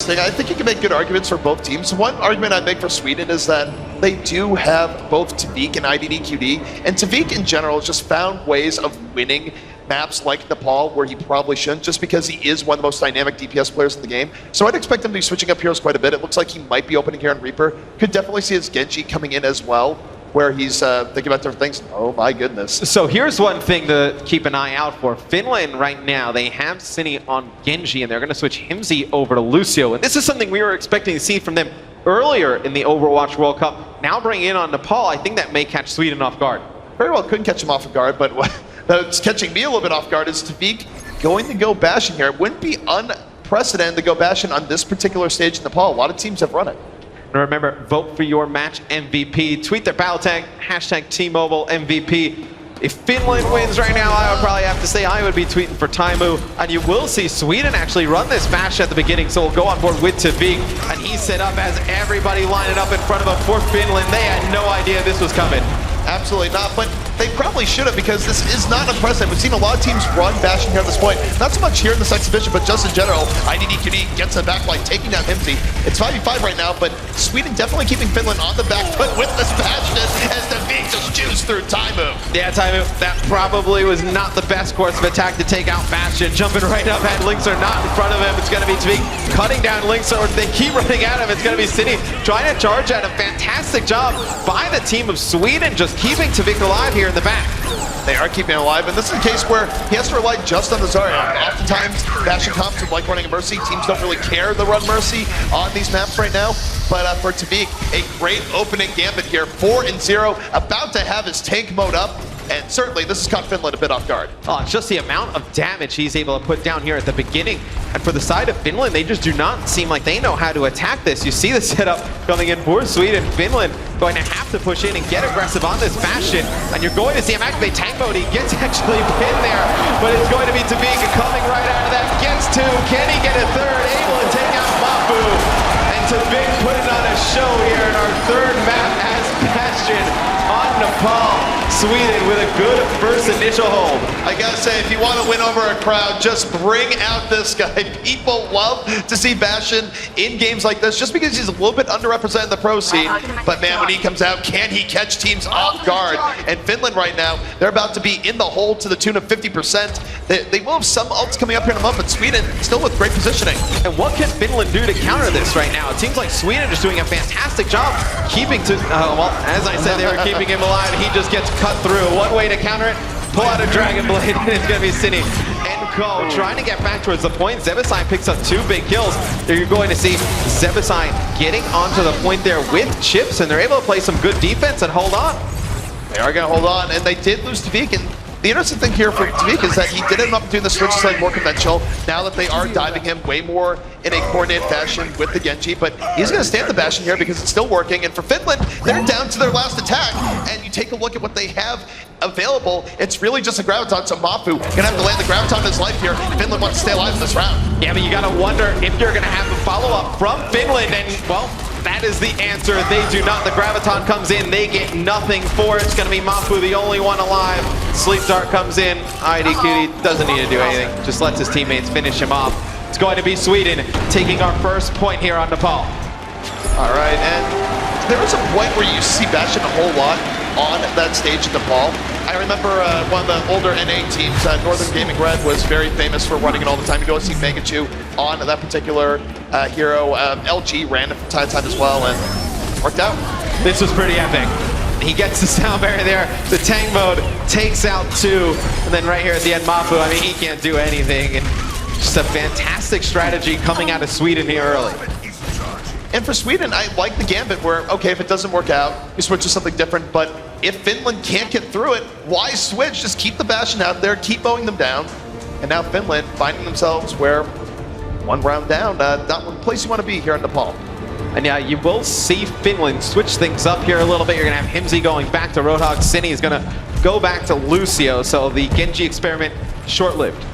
I think you can make good arguments for both teams. One argument I'd make for Sweden is that they do have both Tviq and iddqd, and Tviq in general has just found ways of winning maps like Nepal where he probably shouldn't, just because he is one of the most dynamic DPS players in the game. So I'd expect him to be switching up heroes quite a bit. It looks like he might be opening here on Reaper. Could definitely see his Genji coming in as well, where he's thinking about different things. Oh my goodness. So here's one thing to keep an eye out for. Finland right now, they have Tseini on Genji, and they're going to switch Hymzi over to Lucio. And this is something we were expecting to see from them earlier in the Overwatch World Cup. Now bringing in on Nepal, I think that may catch Sweden off guard. Very well couldn't catch him off guard, but that's catching me a little bit off guard is Tviq going to go Bastion here. It wouldn't be unprecedented to go Bastion on this particular stage in Nepal. A lot of teams have run it. And remember, vote for your match MVP. Tweet their battle tag, hashtag T-Mobile MVP. If Finland wins right now, I would probably have to say I would be tweeting for Taimou. And you will see Sweden actually run this match at the beginning, so we'll go on board with Tviq. And he's set up as everybody lining up in front of him for Finland. They had no idea this was coming. Absolutely not, but they probably should have, because this is not a precedent. We've seen a lot of teams run Bastion here at this point. Not so much here in this exhibition, but just in general. iddqd gets the back line, taking down Hymzi. It's 5v5 right now, but Sweden definitely keeping Finland on the back foot with this Bastion as the Tviq just chews through Taimou. Yeah, Taimou, that probably was not the best course of attack to take out Bastion. Jumping right up at LiNkzr, not in front of him. It's going to be Tviq cutting down LiNkzr. They keep running at him. It's going to be Tseini trying to charge at him. Fantastic job by the team of Sweden, just keeping Tviq alive here in the back. They are keeping him alive, and this is a case where he has to rely just on the Zarya. Oftentimes, Bastion comps would like running a Mercy. Teams don't really care to run Mercy on these maps right now. But for Tviq, a great opening gambit here. 4-0, about to have his tank mode up. And certainly, this has caught Finland a bit off guard. Oh, it's just the amount of damage he's able to put down here at the beginning. And for the side of Finland, they just do not seem like they know how to attack this. You see the setup coming in for Sweden. Finland going to have to push in and get aggressive on this Bastion. And you're going to see him activate tank mode. He gets actually pinned there, but it's going to be Tviq coming right out of that. Gets two. Can he get a third? Able to take out mafu. And Tviq putting on a show here in our third map as Bastion on Nepal. Sweden with a good first initial hold. I gotta say, if you want to win over a crowd, just bring out this guy. People love to see Bastion in games like this, just because he's a little bit underrepresented in the pro scene. But man, when he comes out, can he catch teams off guard? And Finland right now, they're about to be in the hole to the tune of 50%. They will have some ults coming up here in a month, but Sweden still with great positioning. And what can Finland do to counter this right now? It seems like Sweden is doing a fantastic job keeping to, well, as I said, they were keeping him alive. He just gets cut through. One way to counter it, pull out a Dragon Blade, and it's going to be Tseini and Co. trying to get back towards the point. Zebbosai picks up 2 big kills. There you're going to see Zebbosai getting onto the point there with chips, and they're able to play some good defense and hold on. They are going to hold on, and they did lose Tviq. And the interesting thing here for Tviq is that he did end up doing the switch to something more conventional. Now that they are diving him way more in a coordinated fashion with the Genji, but he's going to stay at the Bastion here because it's still working. And for Finland, they're down to their last attack. And you take a look at what they have available, it's really just a Graviton. So mafu gonna have to land the Graviton in his life here. Finland wants to stay alive in this round. Yeah, but you gotta wonder if you're gonna have a follow-up from Finland, and well, that is the answer. They do not. The Graviton comes in, they get nothing for it. It's gonna be mafu, the only one alive. Sleep Dart comes in. iddqd doesn't need to do anything, just lets his teammates finish him off. It's going to be Sweden taking our first point here on Nepal. All right, and there was a point where you see Bastion a whole lot on that stage in Nepal. I remember one of the older NA teams, Northern Gaming Red, was very famous for running it all the time. You go see Megachu on that particular hero. LG ran it from time to time as well, and worked out. This was pretty epic. He gets the sound barrier there, the tank mode takes out 2, and then right here at the end, mafu, I mean, he can't do anything. And just a fantastic strategy coming out of Sweden here early. And for Sweden, I like the gambit where, okay, if it doesn't work out, you switch to something different, but if Finland can't get through it, why switch? Just keep the Bastion out there, keep mowing them down. And now Finland finding themselves where one round down, not one place you want to be here in Nepal. And yeah, you will see Finland switch things up here a little bit. You're going to have Hymzi going back to Roadhog. Tseini is going to go back to Lucio, so the Genji experiment short-lived.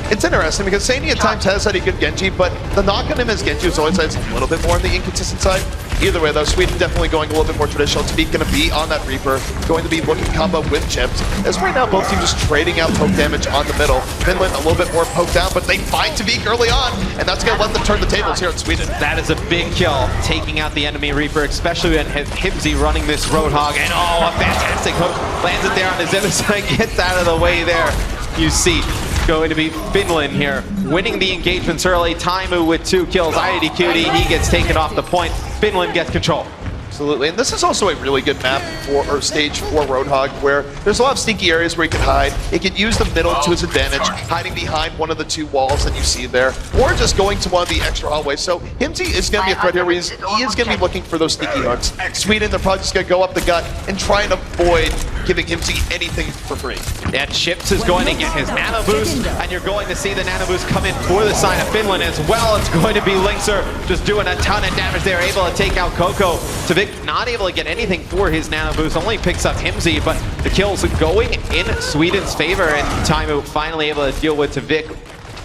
It's interesting because Tseini at times has had a good Genji, but the knock on him as Genji is always a little bit more on the inconsistent side. Either way though, Sweden definitely going a little bit more traditional. Tviq going to be on that Reaper, going to be looking combo with chips. As right now, both teams just trading out poke damage on the middle. Finland a little bit more poked down, but they find Tviq early on, and that's going to let them turn the tables here in Sweden. That is a big kill, taking out the enemy Reaper, especially when Hymzi running this Roadhog. And oh, a fantastic hook. Lands it there on the Zebbosai, gets out of the way there. You see, going to be Finland here, winning the engagements early. Taimou with 2 kills. iddqd, he gets taken off the point. Finland gets control. Absolutely, and this is also a really good map for, or stage for Roadhog, where there's a lot of sneaky areas where he can hide. He can use the middle to his advantage, hiding behind one of the 2 walls that you see there, or just going to one of the extra hallways. So Hymzi is going to be a threat here, where he is going to be looking for those sneaky hooks. Sweden, they're probably just going to go up the gut and try and avoid giving Hymzi anything for free. And Chips is going to get his nano boost, and you're going to see the nano boost come in for the side of Finland as well. It's going to be LiNkzr just doing a ton of damage there, able to take out Cocco. Tviq not able to get anything for his nano boost, only picks up Hymzi, but the kills going in Sweden's favor, and Taimou finally able to deal with Tviq.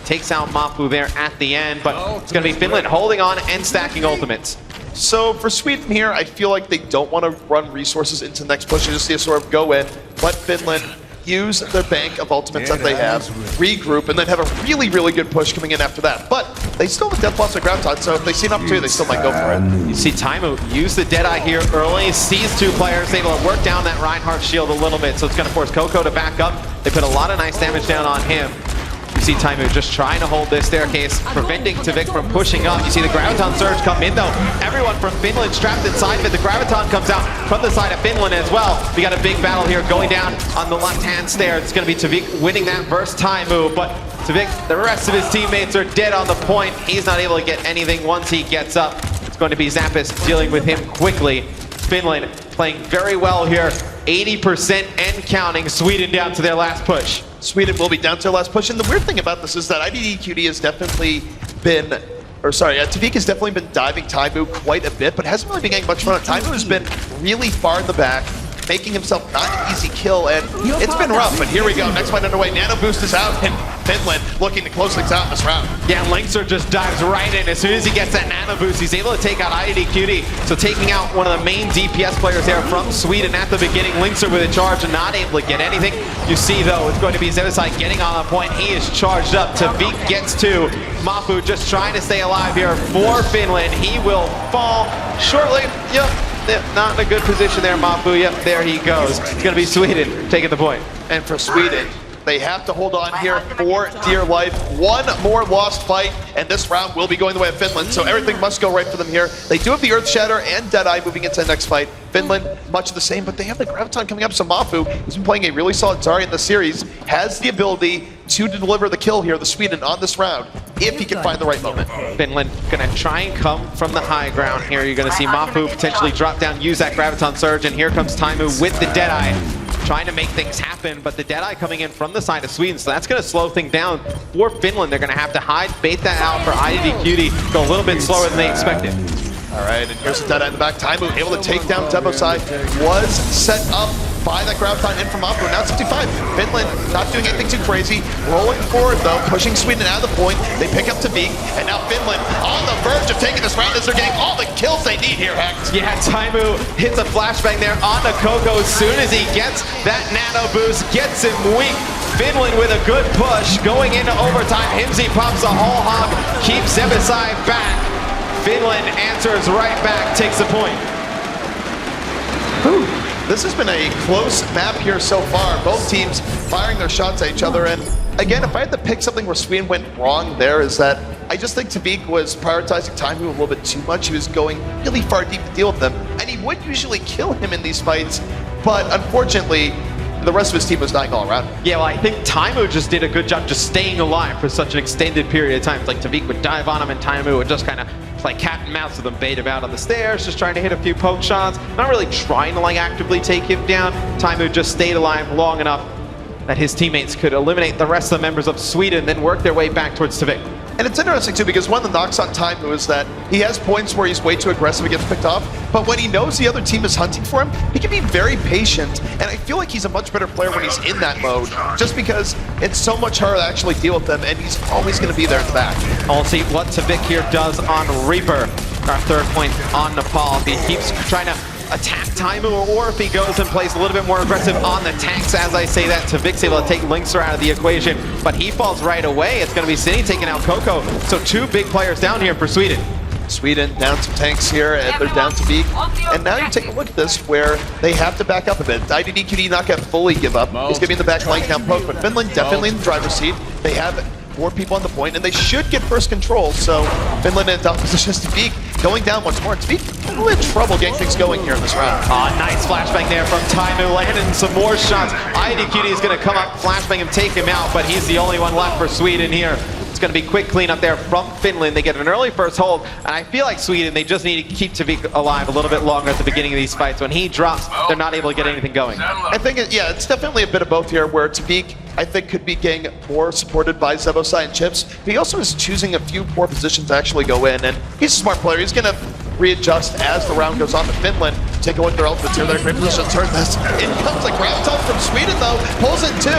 Takes out mafu there at the end, but it's going to be Finland holding on and stacking ultimates. So for Sweden here, I feel like they don't want to run resources into the next push and just see a sort of go in, let Finland use their bank of ultimates that they have, regroup, and then have a really, really good push coming in after that. But they still have Death Blast at Graviton, so if they see an opportunity, they still might go for it. You see Taimou use the Deadeye here early, sees 2 players, able to work down that Reinhardt shield a little bit, so it's going to force Cocco to back up. They put a lot of nice damage down on him. You see Taimou just trying to hold this staircase, preventing Tviq from pushing up. You see the Graviton Surge come in though. Everyone from Finland strapped inside of it. The Graviton comes out from the side of Finland as well. We got a big battle here going down on the left-hand stair. It's going to be Tviq winning that versus Taimou, but Tviq, the rest of his teammates are dead on the point. He's not able to get anything once he gets up. It's going to be Zappis dealing with him quickly. Finland playing very well here. 80% and counting. Sweden down to their last push. Sweden will be down to their last push, and the weird thing about this is that iddqd has definitely been, or sorry, Tviq has definitely been diving Taimou quite a bit, but hasn't really been getting much fun. Taimou has been really far in the back, making himself not an easy kill, and it's been rough, but here we go. Next fight underway, nano boost is out, and Finland looking to close things out in this round. Yeah, LiNkzr just dives right in. As soon as he gets that nano boost, he's able to take out iddqd. So taking out one of the main DPS players there from Sweden at the beginning. LiNkzr with a charge and not able to get anything. You see though, it's going to be Zebbosai getting on the point. He is charged up. Tviq gets 2. Mafu just trying to stay alive here for Finland. He will fall shortly. Yep. Not in a good position there, Mafu. Yep, there he goes. It's going to be Sweden taking the point. And for Sweden, they have to hold on here for dear life. One more lost fight, and this round will be going the way of Finland, so everything must go right for them here. They do have the Earth Shatter and Deadeye moving into the next fight. Finland, much the same, but they have the Graviton coming up, so Mafu, who's been playing a really solid Zarya in the series, has the ability to deliver the kill here, the Sweden, on this round, if he can find the right moment. Finland gonna try and come from the high ground here. You're gonna see Mafu potentially drop down, use that Graviton Surge, and here comes Taimou with the Deadeye, trying to make things happen, but the Deadeye coming in from the side of Sweden, so that's going to slow things down for Finland. They're going to have to hide, bait that out for iddqd, go a little bit slower than they expected. All right, and here's the Deadeye in the back. Taimou able to take down Zebbosai, was set up by that Graviton in from Mafu. Now it's 55. Finland not doing anything too crazy. Rolling forward though, pushing Sweden out of the point. They pick up Tviq, and now Finland on the verge of taking this round as they're getting all the kills they need here, Hex. Yeah, Taimou hits a flashbang there onto Cocco as soon as he gets that nano boost, gets him weak. Finland with a good push, going into overtime. Hymzi pops a whole hog, keeps Zebbosai back. Finland answers right back, takes the point. Whew. This has been a close map here so far. Both teams firing their shots at each other. And again, if I had to pick something where Sweden went wrong there, is that I just think Tviq was prioritizing Taimou a little bit too much. He was going really far deep to deal with them. And he would usually kill him in these fights. But unfortunately, the rest of his team was dying all around. Yeah, well, I think Taimou just did a good job just staying alive for such an extended period of time. It's like Tviq would dive on him and Taimou would just kind of play cat and mouse with him, bait him out on the stairs, just trying to hit a few poke shots, not really trying to like actively take him down. Taimou just stayed alive long enough that his teammates could eliminate the rest of the members of Sweden, then work their way back towards Tviq. And it's interesting too, because one of the knocks on Taimou is that he has points where he's way too aggressive and gets picked off, but when he knows the other team is hunting for him, he can be very patient, and I feel like he's a much better player when he's in that mode, just because it's so much harder to actually deal with them, and he's always going to be there in the back. I'll see what Tviq here does on Reaper. our third point on Nepal. If he keeps trying to attack Taimou, or if he goes and plays a little bit more aggressive on the tanks, as I say that, Tviq's able to take LiNkzr out of the equation, but he falls right away. It's going to be Tseini taking out Cocco, so two big players down here for Sweden. Sweden down some tanks here, and they're down to Tviq. And now you take a look at this, where they have to back up a bit. iddqd not going to fully give up. He's going to be in the back line count poke, but Finland definitely in the driver's seat. They have 4 people on the point, and they should get first control. So Finland in a tough position. Tviq going down once more. Tviq really in trouble getting things going here in this round. Nice flashbang there from Taimou, landing some more shots. iddqd is going to come up, flashbang him, take him out, but he's the only one left for Sweden here. It's going to be quick cleanup there from Finland. They get an early first hold, and I feel like Sweden, they just need to keep Tviq alive a little bit longer at the beginning of these fights. When he drops, they're not able to get anything going. I think, it's definitely a bit of both here, where Tviq, I think, could be getting more supported by Zebbosai and Chips. But he also is choosing a few poor positions to actually go in, and he's a smart player. He's going to readjust as the round goes on to Finland. Take a look at their ultimates here. They're in great position to turn this. In comes a Graviton from Sweden, though. Pulls in 2.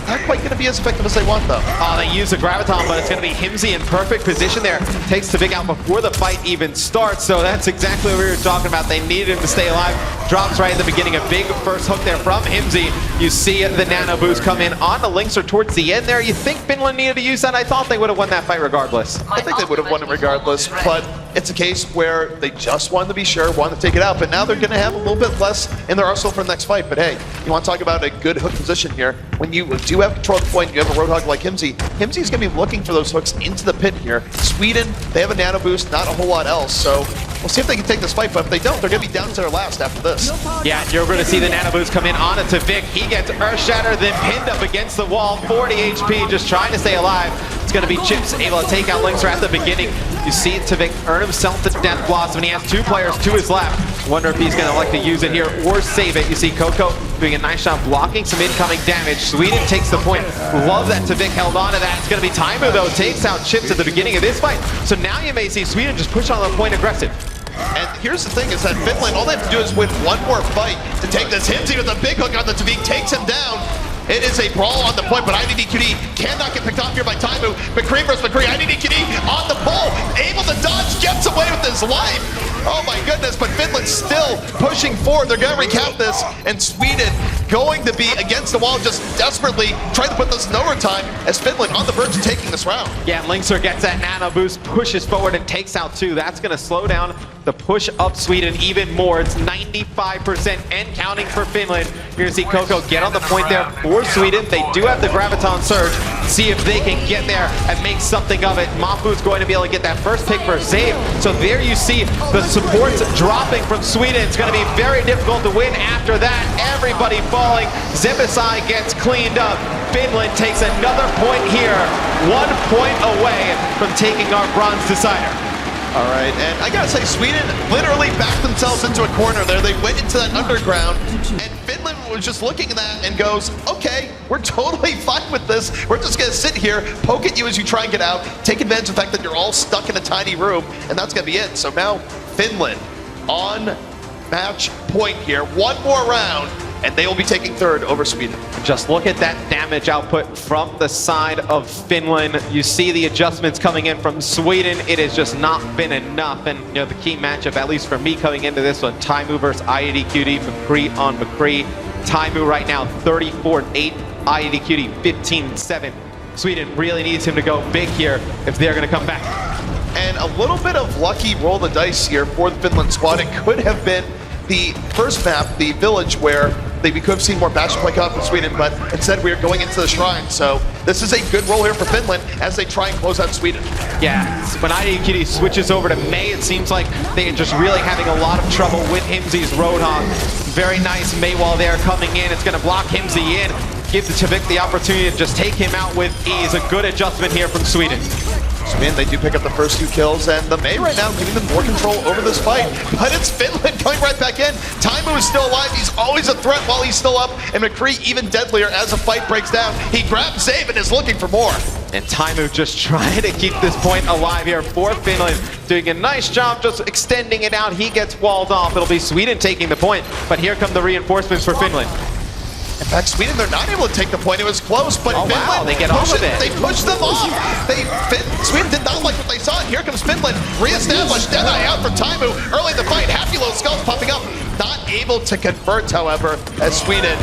Not quite going to be as effective as they want, though. They use the Graviton, but it's going to be Hymzi in perfect position there. Takes Tviq out before the fight even starts, so that's exactly what we were talking about. They needed him to stay alive. Drops right at the beginning. A big first hook there from Hymzi. You see the nano boost come in on the LiNkzr towards the end there. You think Finland needed to use that? I thought they would have won that fight regardless. I think they would have won it regardless, but it's a case where they just wanted to be sure, wanted to take it out, but now they're going to have a little bit less in their arsenal for the next fight. But hey, you want to talk about a good hook position here. When you do have control of the point, you have a Roadhog like Hymzi. Hymzi's going to be looking for those hooks into the pit here. Sweden, they have a nano boost, not a whole lot else, so we'll see if they can take this fight, but if they don't, they're going to be down to their last after this. Yeah, you're going to see the nano boost come in on it to Tviq. He gets earth shattered, then pinned up against the wall. 40 HP, just trying to stay alive. It's going to be Chips able to take out LiNkzr at the beginning. You see Tviq earn himself the Death Blossom, and he has 2 players to his left. Wonder if he's going to like to use it here or save it. You see Cocco doing a nice job blocking some incoming damage. Sweden takes the point. Love that Tviq held on to that. It's going to be Taimou, though, takes out Chips at the beginning of this fight. So now you may see Sweden just push on the point aggressive. And here's the thing, is that Finland, all they have to do is win one more fight to take this. Hymzi with a big hook on the Tviq takes him down. It is a brawl on the point, but iddqd cannot get picked off here by Taimou. McCree versus McCree. iddqd on the pole, able to dodge, gets away with his life. Oh my goodness, but Finland's still pushing forward. They're going to recount this, and Sweden going to be against the wall, just desperately trying to put this in overtime as Finland on the verge of taking this round. Yeah, LiNkzr gets that nano boost, pushes forward and takes out 2. That's going to slow down the push up Sweden even more. It's 95% and counting for Finland. You're going to see Cocco get on the point there for Sweden. They do have the Graviton Surge. See if they can get there and make something of it. Mafu's going to be able to get that first pick for Zave. So there you see the supports dropping from Sweden. It's going to be very difficult to win after that. Everybody falling. Zebbosai gets cleaned up. Finland takes another point here. 1 point away from taking our bronze decider. All right, and I gotta say, Sweden literally backed themselves into a corner there. They went into that underground, and Finland was just looking at that and goes, okay, we're totally fine with this. We're just gonna sit here, poke at you as you try and get out, take advantage of the fact that you're all stuck in a tiny room, and that's gonna be it. So now Finland on match point here. 1 more round, and they will be taking 3rd over Sweden. Just look at that damage output from the side of Finland. You see the adjustments coming in from Sweden. It has just not been enough. And you know, the key matchup, at least for me coming into this one, Taimou versus iddqd, McCree on McCree. Taimou right now 34-8, iddqd 15-7. Sweden really needs him to go big here if they're going to come back. And a little bit of lucky roll the dice here for the Finland squad. It could have been the first map, the village, where we could have seen more match play come from Sweden, but instead we are going into the shrine. So this is a good roll here for Finland as they try and close out Sweden. Yeah, when iddqd switches over to May, it seems like they are just really having a lot of trouble with Hymzi's Roadhog. Very nice May wall there coming in. It's going to block Hymzi in. Give the Tviq the opportunity to just take him out with ease. A good adjustment here from Sweden. Sweden, they do pick up the first 2 kills, and the May right now giving them more control over this fight. But it's Finland going right back in. Taimou is still alive. He's always a threat while he's still up, and McCree even deadlier as the fight breaks down. He grabs Zave and is looking for more. And Taimou just trying to keep this point alive here for Finland. Doing a nice job just extending it out. He gets walled off. It'll be Sweden taking the point, but here come the reinforcements for Finland. In fact, Sweden, they're not able to take the point. It was close, but Oh, Finland, wow, they get off of it. They pushed them off. Sweden did not like what they saw. Here comes Finland, re-established. Deadeye out from Taimou early in the fight. Happy little skulls popping up. Not able to convert, however, as Sweden.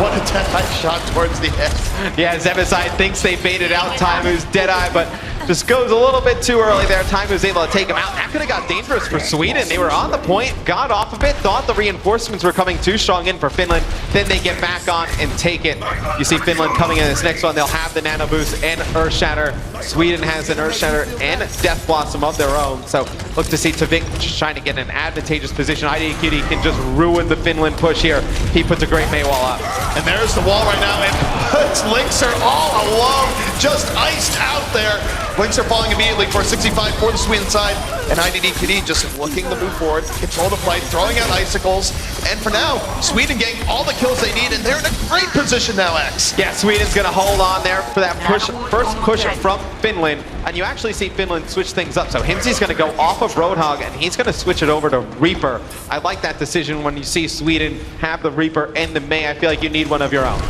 What a Deadeye shot towards the end. Yeah, Zebbosai thinks they baited out Taimou's Deadeye, but just goes a little bit too early there. Taimou's able to take him out. That could have got dangerous for Sweden. They were on the point, got off of it, thought the reinforcements were coming too strong in for Finland. Then they get back on and take it. You see Finland coming in this next one. They'll have the Nano Boost and Earth Shatter. Sweden has an Earth Shatter and Death Blossom of their own. So look to see Tviq just trying to get an advantageous position. iddqd can just ruin the Finland push here. He puts a great Maywall up. And there's the wall right now, and puts LiNkzr all alone, just iced out there. LiNkzr falling immediately for 65 for the Sweden side, and iddqd just looking to move forward, control the fight, throwing out icicles, and for now, Sweden getting all the kills they need, and they're in a great position now, X. Yeah, Sweden's gonna hold on there for that push, first push from Finland, and you actually see Finland switch things up. So Hymzi's gonna go off of Roadhog, and he's gonna switch it over to Reaper. I like that decision when you see Sweden have the Reaper and the Mei. I feel like you need one of your own.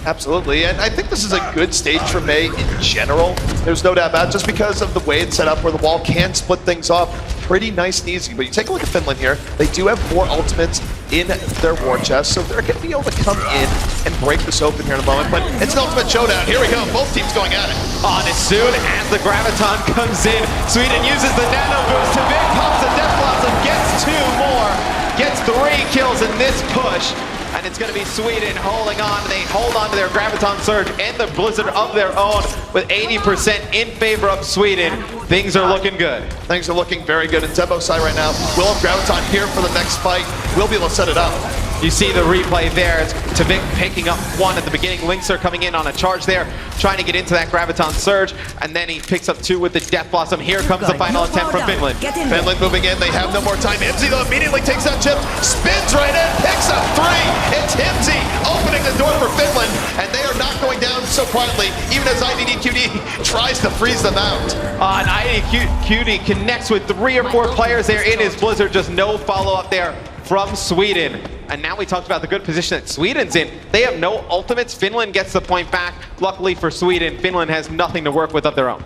Absolutely, and I think this is a good stage for Mei in general. There's no doubt about it, just because of the way it's set up where the wall can split things off pretty nice and easy. But you take a look at Finland here, they do have 4 ultimates in their war chest, so they're going to be able to come in and break this open here in a moment. But it's an ultimate showdown. Here we go, both teams going at it. On as soon as the Graviton comes in, Sweden uses the Nano Boost. Tviq pops the Death Blossom, gets 2 more, gets 3 kills in this push. And it's going to be Sweden holding on. They hold on to their Graviton Surge and the Blizzard of their own with 80% in favor of Sweden. Things are looking good. Things are looking very good. And Zebbosai right now will have Graviton here for the next fight. We'll be able to set it up. You see the replay there. It's Tviq picking up 1 at the beginning. LiNkzr coming in on a charge there, trying to get into that Graviton Surge. And then he picks up 2 with the Death Blossom. Here comes the final attempt from Finland. Finland moving in. They have no more time. Hymzi, though, immediately takes that chip, spins right in, picks up 3. It's Hymzi opening the door for Finland. And they are not going down so quietly, even as iddqd tries to freeze them out. And iddqd connects with 3 or 4 players there in his Blizzard. Just no follow-up there from Sweden. And now we talked about the good position that Sweden's in. They have no ultimates. Finland gets the point back. Luckily for Sweden, Finland has nothing to work with of their own.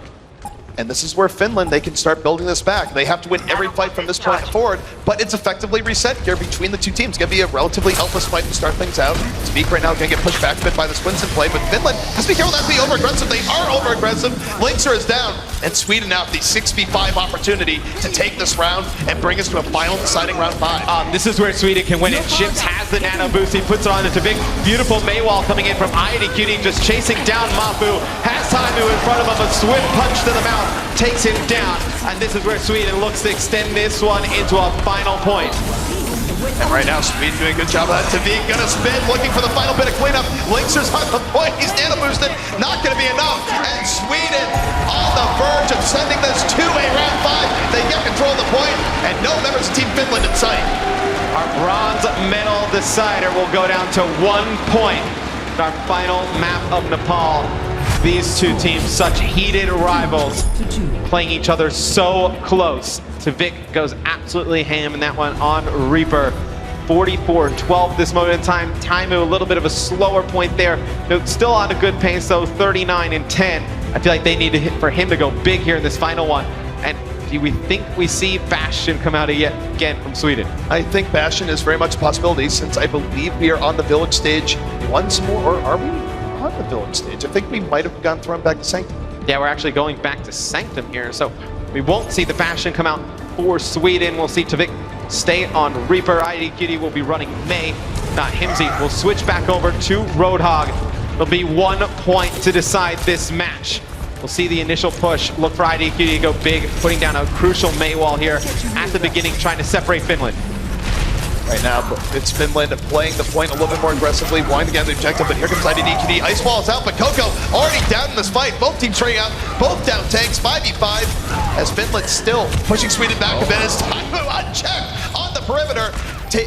And this is where Finland, they can start building this back. They have to win every fight from this point forward, but it's effectively reset here between the 2 teams. It's going to be a relatively helpless fight to start things out. Tviq right now going to get pushed back a bit by the Swinson play, but Finland has to be careful not to be over-aggressive. They are over-aggressive. LiNkzr is down, and Sweden now have the 6v5 opportunity to take this round and bring us to a final deciding round 5. This is where Sweden can win it. Chips has the Nano Boost. He puts it on to Tviq. Beautiful Maywall coming in from iddqd, just chasing down mafu. Has Taimou in front of him, a swift punch to the mouth. Takes him down, and this is where Sweden looks to extend this one into a final point. And right now, Sweden doing a good job of that. Tviq gonna spin, looking for the final bit of cleanup. LiNkzr's on the point, he's nano boosted, not gonna be enough. And Sweden on the verge of sending this to a round 5. They get control of the point, and no members of Team Finland in sight. Our bronze medal decider will go down to 1 point. Our final map of Nepal. These 2 teams, such heated rivals, playing each other so close. Tviq goes absolutely ham in that one on Reaper. 44-12 this moment in time. Taimou, a little bit of a slower point there. No, still on a good pace though, 39-10. I feel like they need to hit for him to go big here in this final one. And do we think we see Bastion come out yet again from Sweden? I think Bastion is very much a possibility, since I believe we are on the village stage once more, or are we on the village stage? I think we might have gone thrown back to Sanctum. Yeah, we're actually going back to Sanctum here, so we won't see the Bastion come out for Sweden. We'll see Tviq stay on Reaper. iddqd will be running Mei, not Hymzi. We'll switch back over to Roadhog. There'll be 1 point to decide this match. We'll see the initial push. Look for iddqd to go big, putting down a crucial Maywall here at the beginning, trying to separate Finland. Right now, it's Finland playing the point a little bit more aggressively, wanting to get the objective, but here comes iddqd. Ice Wall is out, but Cocco already down in this fight. Both teams trading out, both down tanks, 5v5, as Finland still pushing Sweden back a bit. As Taimou unchecked on the perimeter,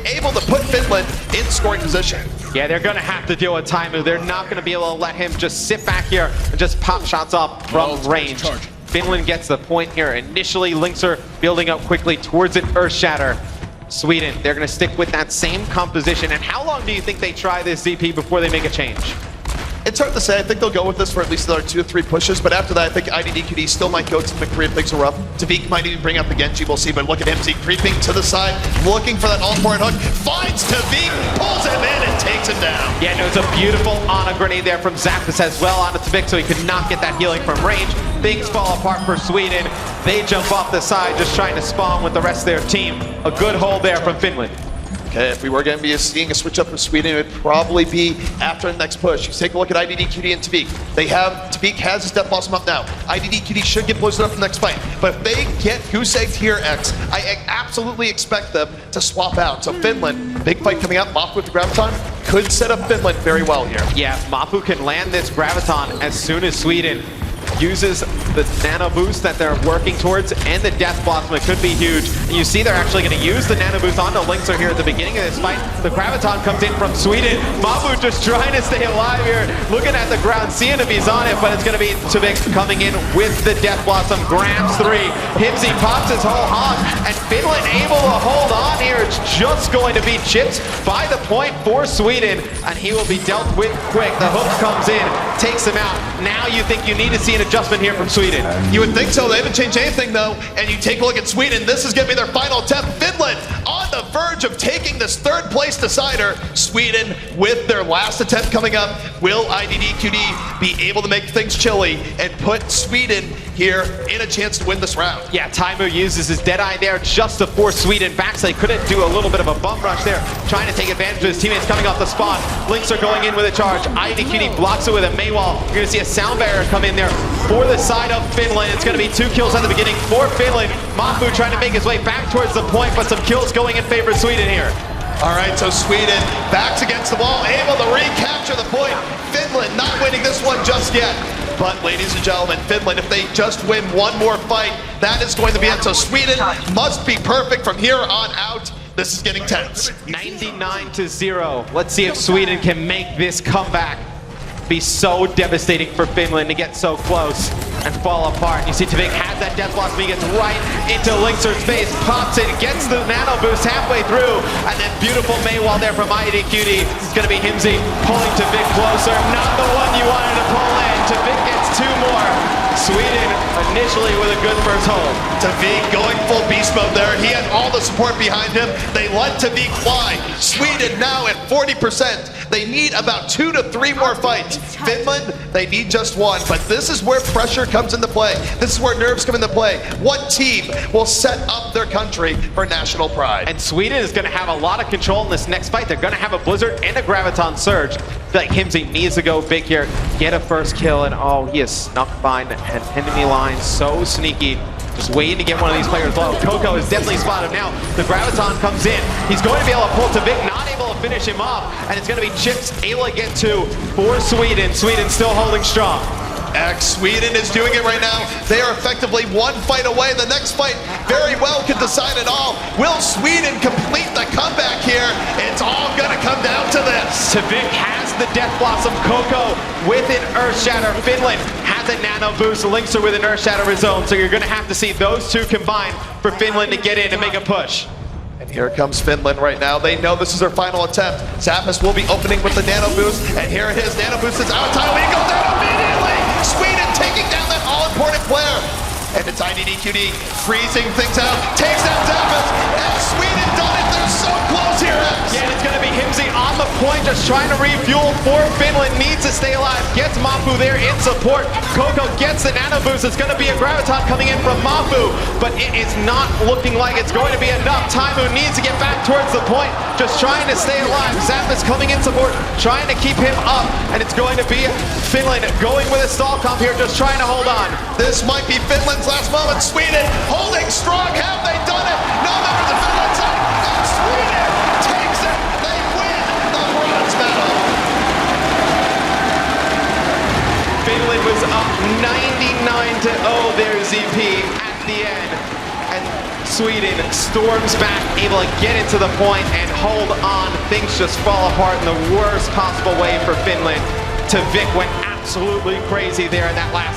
able to put Finland in scoring position. Yeah, they're going to have to deal with Taimou. They're not going to be able to let him just sit back here and just pop shots off from range. Finland gets the point here. Initially, LiNkzr building up quickly towards an Earth Shatter. Sweden, they're going to stick with that same composition. And how long do you think they try this ZP before they make a change? It's hard to say. I think they'll go with this for at least another 2 or 3 pushes, but after that, I think iddqd still might go to McCree if things are rough. Tviq might even bring out the Genji, we'll see, but look at Hymzi creeping to the side, looking for that all-important hook, finds Tviq, pulls him in and takes him down. Yeah, no, it's a beautiful Ana grenade there from Zappis as well onto Tviq, so he could not get that healing from range. Things fall apart for Sweden. They jump off the side, just trying to spawn with the rest of their team. A good hold there from Finland. Okay, if we were going to be seeing a switch up for Sweden, it would probably be after the next push. You take a look at iddqd and Tviq. Tviq has his Death Blossom up now. iddqd should get blizzard up for the next fight. But if they get goose egged here, X, I absolutely expect them to swap out. So Finland, big fight coming up. Mafu with the Graviton could set up Finland very well here. Yeah, Mafu can land this Graviton as soon as Sweden uses the nano boost that they're working towards and the Death Blossom. It could be huge. And you see they're actually going to use the nano boost onto LiNkzr here at the beginning of this fight. The Graviton comes in from Sweden. Mafu just trying to stay alive here, looking at the ground, seeing if he's on it, but it's going to be Tviq coming in with the Death Blossom, grabs 3. Hymzi pops his whole hog, and Finland able to hold on here. It's just going to be chips by the point for Sweden, and he will be dealt with quick. The hook comes in, takes him out. Now you think you need to see an adjustment here from Sweden. You would think so. They haven't changed anything, though. And you take a look at Sweden. This is going to be their final attempt. Finland on the verge of taking this 3rd place decider. Sweden with their last attempt coming up. Will iddqd be able to make things chilly and put Sweden here in a chance to win this round? Yeah, Taimou uses his Deadeye there just to force Sweden back, so they couldn't do a little bit of a bum rush there, trying to take advantage of his teammates coming off the spawn. LiNkzr going in with a charge. iddqd blocks it with a Maywall. You're going to see a sound barrier come in there for the side of Finland. It's going to be 2 kills at the beginning for Finland. Mafu trying to make his way back towards the point, but some kills going in favor of Sweden here. All right, so Sweden backs against the wall, able to recapture the point. Finland not winning this one just yet. But ladies and gentlemen, Finland, if they just win one more fight, that is going to be it. So Sweden must be perfect from here on out. This is getting tense. 99-0. Let's see if Sweden can make this comeback. Be so devastating for Finland to get so close and fall apart. You see Tviq has that Death Blossom, he gets right into LiNkzr's face, pops it, gets the nano boost halfway through, and then beautiful Maywall there from iddqd. It's gonna be Hymzi pulling Tviq closer, not the one you wanted to pull in. Tviq gets 2 more. Sweden initially with a good first hold. Tviq going full beast mode there. He had all the support behind him. They let Tviq fly. Sweden now at 40%. They need about 2 to 3 more fights. Finland, they need just 1, but this is where pressure comes into play. This is where nerves come into play. What team will set up their country for national pride? And Sweden is going to have a lot of control in this next fight. They're going to have a Blizzard and a Graviton Surge. I feel like Hymzi needs to go big here, get a first kill, and oh, he is snuck behind an enemy line, so sneaky. Just waiting to get one of these players low. Cocco is definitely spotted now. The Graviton comes in. He's going to be able to pull Tviq, not able to finish him off. And it's going to be chips able to get 2 for Sweden. Sweden still holding strong. Sweden is doing it right now. They are effectively 1 fight away. The next fight very well could decide it all. Will Sweden complete the comeback here? It's all going to come down to this. Tviq has the Death Blossom. Cocco with an Earth Shatter. Finland has a nano boost. LiNkzr with an Earth Shatter of his own. So you're going to have to see those 2 combine for Finland to get in and make a push. And here comes Finland right now. They know this is their final attempt. Zappis will be opening with the nano boost. And here it is. Nano boost is out of time. He goes down immediately. Sweden taking down that all-important player. And it's iddqd freezing things out. Takes down Zappis. And Sweden done it. They're so close here. Yeah, and it's going to be Hymzi on the point, just trying to refuel for Finland. Needs to stay alive. Gets Mafu there in support. Cocco gets the nano boost. It's going to be a Graviton coming in from Mafu, but it is not looking like it's going to be enough. Taimou needs to get back towards the point, just trying to stay alive. Zappis coming in support, trying to keep him up, and it's going to be Finland going with a stall comp here, just trying to hold on. This might be Finland's last moment. Sweden holding strong. Have they done it? No members of Finland side. And Sweden takes it. They win the bronze medal. Finland was up 99-0 their ZP at the end. And Sweden storms back, able to get into the point and hold on. Things just fall apart in the worst possible way for Finland. Tviq went absolutely crazy there in that last